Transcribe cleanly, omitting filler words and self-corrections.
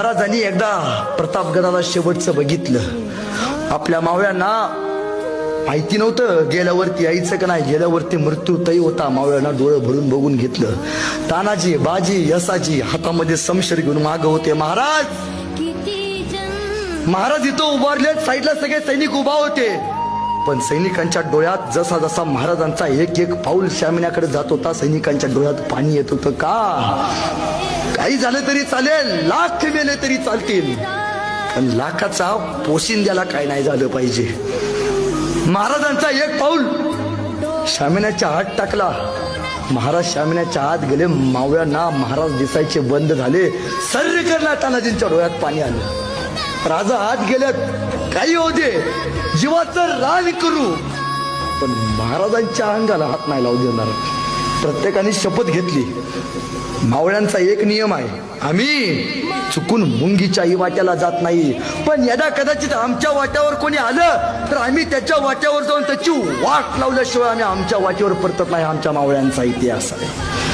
महाराजांनी एकदा प्रतापगडाला शेवटचं बघितलं. आपल्या मावळ्यांना माहिती नव्हतं गेल्यावरती यायचं का नाही, गेल्यावरती मृत्यू तय होता. मावळ्यांना डोळं भरून बघून घेतलं. तानाजी, बाजी, यसाजी हातामध्ये समशेर घेऊन माग होते. महाराज इथं उभारले, साईडला सगळे सैनिक उभा होते. पण सैनिकांच्या डोळ्यात जसा जसा महाराजांचा एक एक पाऊल शामियाकडे जात होता, सैनिकांच्या डोळ्यात पाणी येत होतं. का? काही झालं तरी चालेल, लाख मेले तरी चालतील, पण लाखाचा पोशिंद्याला काय नाही झालं पाहिजे. महाराजांचा एक पाऊल शामियाच्या आत टाकला. महाराज शामियाच्या आत गेले. मावळ्यांना महाराज दिसायचे बंद झाले. सर्व करला तानाजींच्या डोळ्यात पाणी आलं. राजा आत गेल्यात, काही होऊ दे, जीवाचं रान करू, पण महाराजांच्या अंगाला हात नाही लावू देणार. प्रत्येकाने शपथ घेतली. मावळ्यांचा एक नियम आहे, आम्ही चुकून मुंगीच्याही वाट्याला जात नाही, पण यदा कदाचित आमच्या वाट्यावर कोणी आलं तर आम्ही त्याच्या वाट्यावर जाऊन त्याची वाट लावल्याशिवाय आम्ही आमच्या वाटेवर परतत नाही. आमच्या मावळ्यांचा इतिहास आहे.